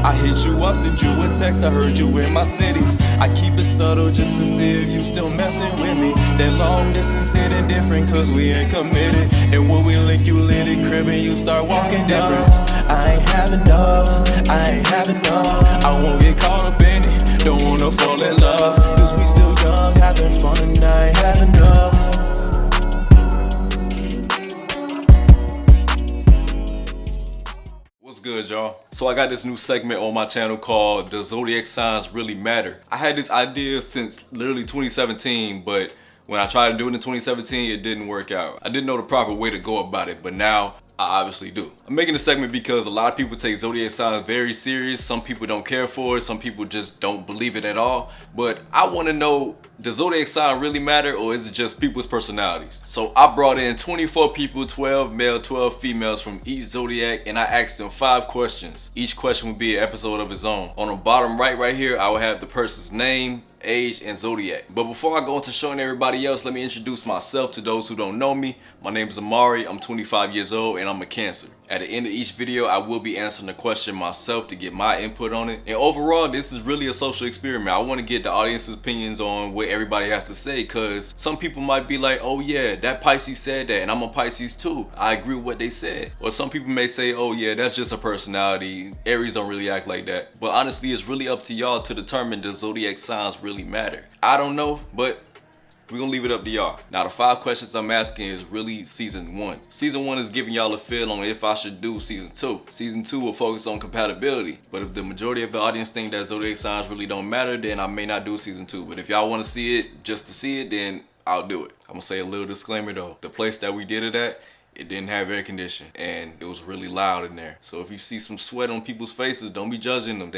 I hit you up, send you a text, I heard you in my city. I keep it subtle just to see if you still messing with me. That long distance hitting different cause we ain't committed. And when we link you lit it crib and you start walking different. I ain't have enough, I ain't have enough. I won't get caught up in it, don't wanna fall in love. Cause we still young, having fun and I ain't have enough. What's good, y'all? So I got this new segment on my channel called "Does Zodiac Signs Really Matter?" I had this idea since literally 2017, but when I tried to do it in 2017, it didn't work out. I didn't know the proper way to go about it, but now I obviously do. I'm making a segment because a lot of people take zodiac signs very serious. Some people don't care for it. Some people just don't believe it at all. But I want to know, does zodiac sign really matter, or is it just people's personalities? So I brought in 24 people, 12 male, 12 females from each zodiac, and I asked them 5 questions. Each question would be an episode of its own. On the bottom right here, I will have the person's name, age, and zodiac. But before I go into showing everybody else, let me introduce myself to those who don't know me. My name is Amarii, I'm 25 years old, and I'm a Cancer. At the end of each video, I will be answering the question myself to get my input on it. And overall, this is really a social experiment. I want to get the audience's opinions on what everybody has to say, because some people might be like, oh yeah, that Pisces said that, and I'm a Pisces too. I agree with what they said. Or some people may say, oh yeah, that's just a personality. Aries don't really act like that. But honestly, it's really up to y'all to determine does zodiac signs really matter. I don't know, but we're gonna leave it up to y'all. Now, the 5 questions I'm asking is really season 1. Season 1 is giving y'all a feel on if I should do season 2. Season 2 will focus on compatibility. But if the majority of the audience think that zodiac signs really don't matter, then I may not do season 2. But if y'all wanna see it just to see it, then I'll do it. I'm gonna say a little disclaimer though. The place that we did it at, it didn't have air conditioning and it was really loud in there. So if you see some sweat on people's faces, don't be judging them.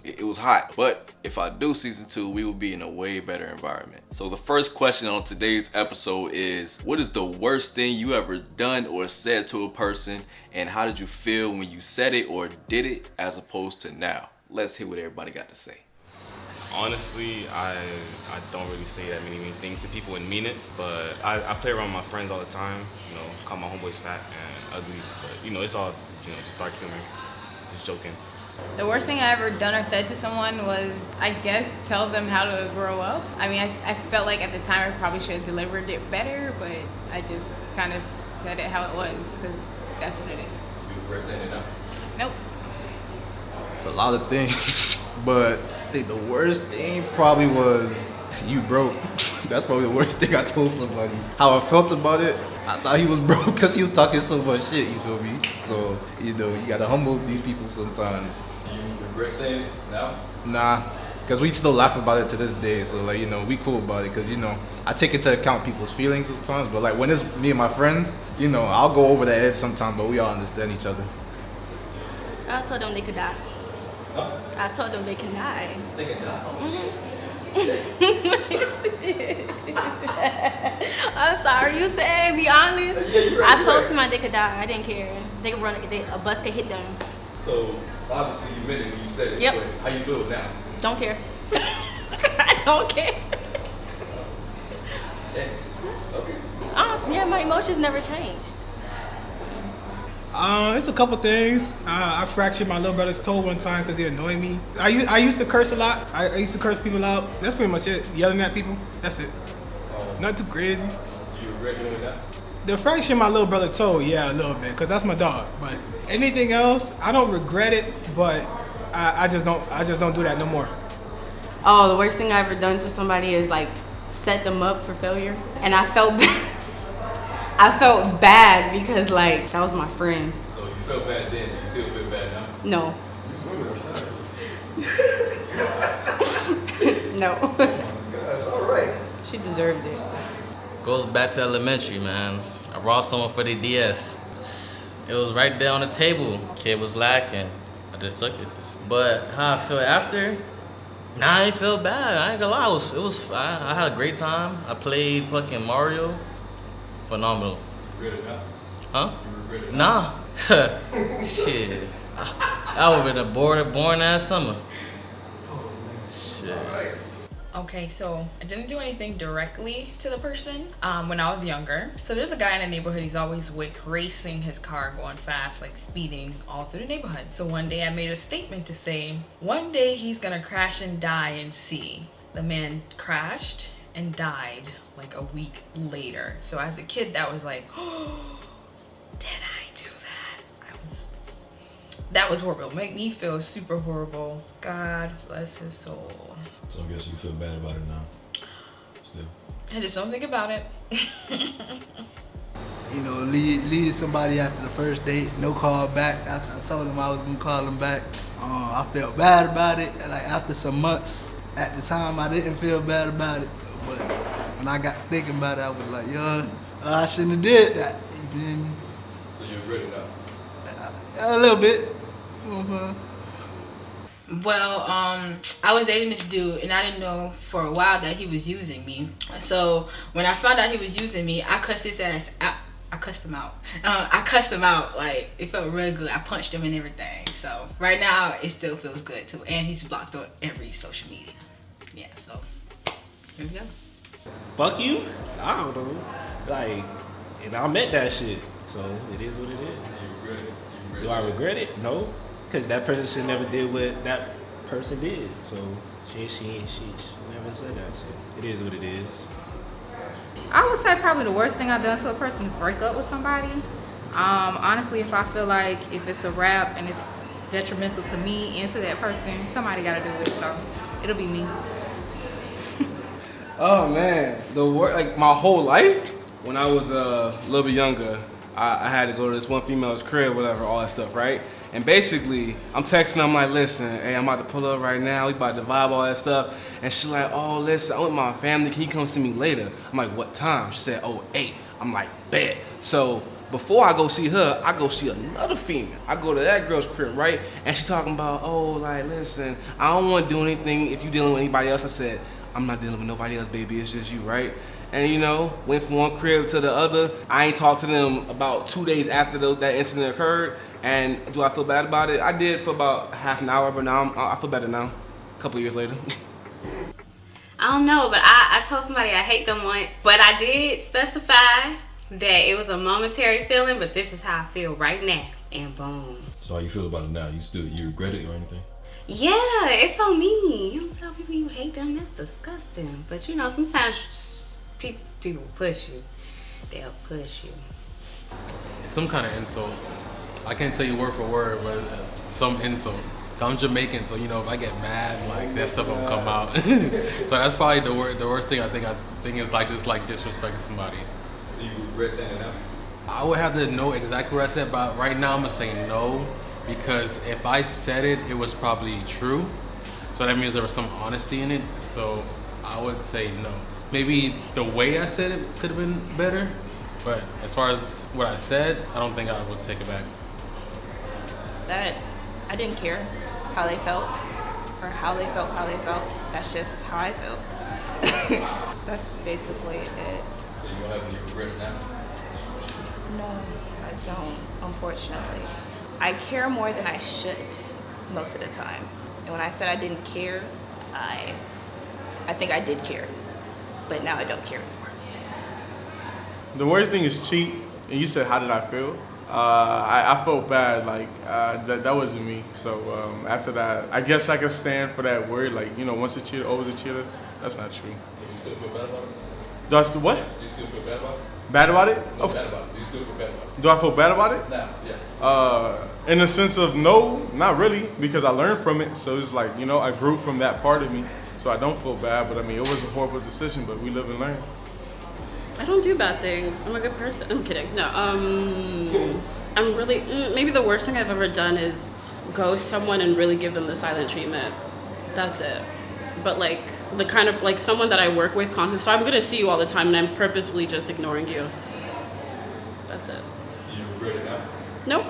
It was hot. But if I do season 2, we will be in a way better environment. So the first question on today's episode is, what is the worst thing you ever done or said to a person, and how did you feel when you said it or did it as opposed to now? Let's hear what everybody got to say. Honestly, I don't really say that many things to people and mean it, but I play around with my friends all the time, you know, call my homeboys fat and ugly, but you know, it's all, you know, just dark humor, just joking. The worst thing I ever done or said to someone was, I guess, tell them how to grow up. I mean, I felt like at the time I probably should have delivered it better, but I just kind of said it how it was, because that's what it is. You regret saying it now? Nope. It's a lot of things, but I think the worst thing probably was, you broke. That's probably the worst thing I told somebody. How I felt about it, I thought he was broke because he was talking so much shit, you feel me? So, you know, you gotta humble these people sometimes. You regret saying it now? Nah, because we still laugh about it to this day, so like, you know, we cool about it, because, you know, I take into account people's feelings sometimes, but like when it's me and my friends, you know, I'll go over the edge sometimes, but we all understand each other. I told them they could die. Huh? I told them they can die. They can die. I'm sorry, you said, be honest. Yeah, you're right, I told somebody they could die. I didn't care. They could run, a bus could hit them. So obviously you meant it when you said it. Yep. But how you feel now? Don't care. I don't care. Okay. Yeah, my emotions never changed. It's a couple things. I fractured my little brother's toe one time because he annoyed me. I used to curse a lot. I used to curse people out. That's pretty much it. Yelling at people. That's it. Not too crazy. You regret doing that? The fracture my little brother toe, yeah, a little bit, because that's my dog. But anything else, I don't regret it, but I just don't do that no more. Oh, the worst thing I ever done to somebody is like set them up for failure, and I felt I felt bad because like that was my friend. So you felt bad then, you still feel bad now? No. These women are savages. No. Oh my God, all right. She deserved it. Goes back to elementary, man. I brought someone for the DS. It was right there on the table. Kid was lacking. I just took it. But how I feel after? Nah, I ain't feel bad. I ain't gonna lie. I had a great time. I played fucking Mario. Phenomenal. You regret it now? Huh? You regret it now? Nah. Shit. I would have been a boring ass summer. Shit. All right. Okay, so I didn't do anything directly to the person when I was younger. So there's a guy in the neighborhood, he's always racing his car, going fast, like speeding all through the neighborhood. So one day I made a statement to say, one day he's gonna crash and die and see. The man crashed and died like a week later. So as a kid, that was like, oh, did I do that? That was horrible. Make me feel super horrible. God bless his soul. So I guess you feel bad about it now. Still. I just don't think about it. You know, leave somebody after the first date, no call back. After I told him I was gonna call him back, I felt bad about it. And like after some months, at the time I didn't feel bad about it, but when I got thinking about it, I was like, yo, I shouldn't have did that. You feel me? So you regret it now? A little bit. Well, I was dating this dude, and I didn't know for a while that he was using me. So when I found out he was using me, I cussed his ass out. I cussed him out. I cussed him out. Like, it felt real good. I punched him and everything. So right now, it still feels good too. And he's blocked on every social media. Yeah. So here we go. Fuck you? I don't know. Like, and I meant that shit. So it is what it is. You regret it? Do I regret it? No. Because that person should never did what that person did. So she never said that. So it is what it is. I would say probably the worst thing I've done to a person is break up with somebody. Honestly, if I feel like if it's a rap and it's detrimental to me and to that person, somebody got to do it. So it'll be me. Oh man, like my whole life, when I was a little bit younger, I had to go to this one female's crib, whatever, all that stuff, right? And basically, I'm texting, I'm like, listen, hey, I'm about to pull up right now, we about to vibe, all that stuff. And she's like, oh, listen, I'm with my family, can you come see me later? I'm like, what time? She said, oh, 8. I'm like, bet. So before I go see her, I go see another female. I go to that girl's crib, right? And she's talking about, oh, like, listen, I don't want to do anything if you're dealing with anybody else. I said, I'm not dealing with nobody else, baby, it's just you, right? And you know, went from one crib to the other. I ain't talked to them about 2 days after that incident occurred. And do I feel bad about it? I did for about half an hour, but now I feel better now, a couple of years later. I don't know, but I told somebody I hate them once, but I did specify that it was a momentary feeling, but this is how I feel right now, and boom. So how you feel about it now? You regret it or anything? Yeah, it's on me. You don't tell people you hate them, that's disgusting. But you know, sometimes people push you. They'll push you. It's some kind of insult. I can't tell you word for word, but some insult. I'm Jamaican, so you know if I get mad, like that stuff will come out. So that's probably the worst thing I think is like just like disrespecting somebody. Do you regret saying it now? I would have to know exactly what I said, but right now I'm gonna say no, because if I said it, it was probably true. So that means there was some honesty in it. So I would say no. Maybe the way I said it could have been better, but as far as what I said, I don't think I would take it back. That I didn't care how they felt or how they felt. That's just how I felt. That's basically it. So you don't have any regrets now? No, I don't, unfortunately. I care more than I should most of the time. And when I said I didn't care, I think I did care. But now I don't care anymore. The worst thing is cheat. And you said, how did I feel? I felt bad, like that wasn't me. So after that, I guess I can stand for that word, like, you know, once a cheater, always a cheater. That's not true. You still feel bad about it? That's what? You still feel bad about it? Bad about it? No, bad about it. Do you still feel bad about it? Do I feel bad about it? Nah, yeah. In the sense of no, not really, because I learned from it. So it's like, you know, I grew from that part of me. So I don't feel bad, but I mean, it was a horrible decision, but we live and learn. I don't do bad things. I'm a good person. I'm kidding. No, I'm really, maybe the worst thing I've ever done is ghost someone and really give them the silent treatment. That's it. But like, the kind of, like someone that I work with constantly, so I'm gonna see you all the time and I'm purposefully just ignoring you. That's it. You regret it now? Nope.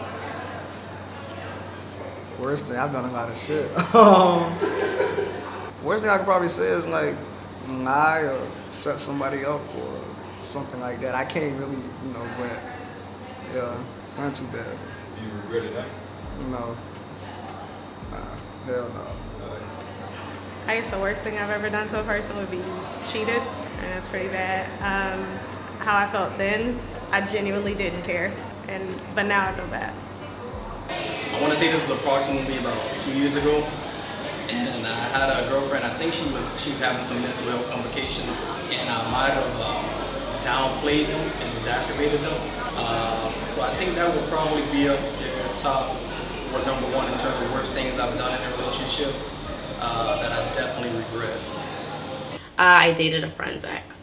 Worst thing, I've done a lot of shit. Worst thing I could probably say is like lie or set somebody up or something like that. I can't really, you know, but yeah, not too bad. Do you regret it now? No. Nah, hell no. I guess the worst thing I've ever done to a person would be cheated, and that's pretty bad. How I felt then, I genuinely didn't care, but now I feel bad. I want to say this was approximately about 2 years ago, and I had a girlfriend. I think she was having some mental health complications, and I might have downplayed them and exacerbated them. So I think that would probably be up there top or number one in terms of worst things I've done in a relationship that I definitely regret. I dated a friend's ex.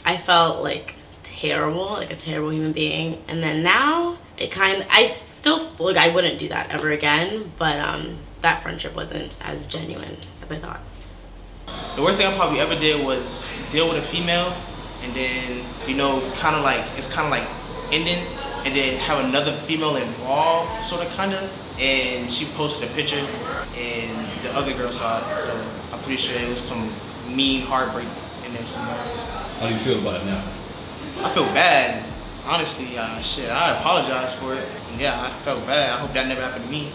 I felt like terrible, like a terrible human being. And then now, I still, like, I wouldn't do that ever again, but that friendship wasn't as genuine as I thought. The worst thing I probably ever did was deal with a female and then, it's kind of like ending and then have another female involved, sort of, kind of. And she posted a picture and the other girl saw it, so I'm pretty sure it was some mean heartbreak in there somewhere. How do you feel about it now? I feel bad. Honestly, I apologize for it. Yeah, I felt bad. I hope that never happened to me.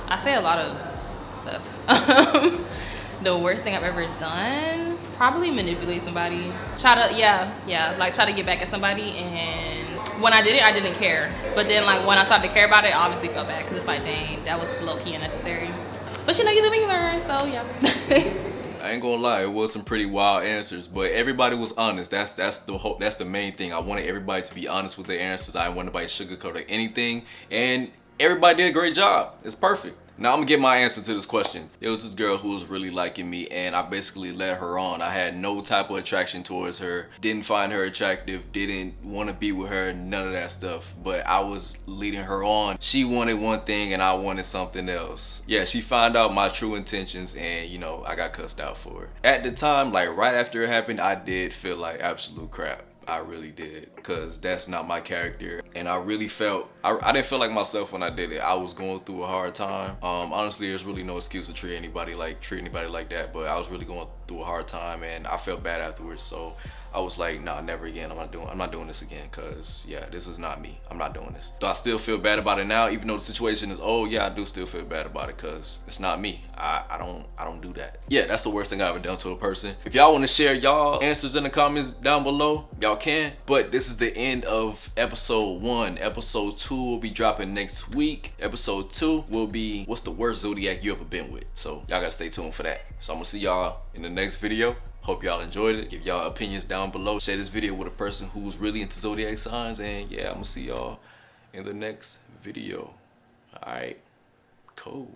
I say a lot of stuff. The worst thing I've ever done, probably manipulate somebody. Try to get back at somebody, and when I did it, I didn't care. But then, like, when I started to care about it, I obviously felt bad, because it's like, dang, that was low-key unnecessary. But you live and you learn, so yeah. I ain't gonna lie, it was some pretty wild answers, but everybody was honest. That's the main thing. I wanted everybody to be honest with their answers. I didn't want nobody to sugarcoat anything, and everybody did a great job. It's perfect. Now I'm gonna get my answer to this question. There was this girl who was really liking me, and I basically led her on. I had no type of attraction towards her, didn't find her attractive, didn't want to be with her, none of that stuff. But I was leading her on. She wanted one thing and I wanted something else. Yeah, she found out my true intentions, and I got cussed out for it. At the time, like right after it happened, I did feel like absolute crap. I really did, because that's not my character, and I really felt I didn't feel like myself when I did it. I was going through a hard time. Honestly, there's really no excuse to treat anybody like that, but I was really going through a hard time, and I felt bad afterwards. So I was like, nah, never again. I'm not doing this again, because yeah, this is not me. I'm not doing this. Do I still feel bad about it now, even though the situation is, oh yeah, I do still feel bad about it, because it's not me. I don't do that. Yeah, that's the worst thing I ever done to a person. If y'all want to share y'all answers in the comments down below, y'all can. But this is the end of episode 1. Episode 2 will be dropping next week. Episode 2 will be, what's the worst Zodiac you ever been with? So y'all gotta stay tuned for that. So I'm gonna see y'all in the next video. Hope y'all enjoyed it. Give y'all opinions down below. Share this video with a person who's really into Zodiac signs. And yeah, I'm gonna see y'all in the next video. All right, cool.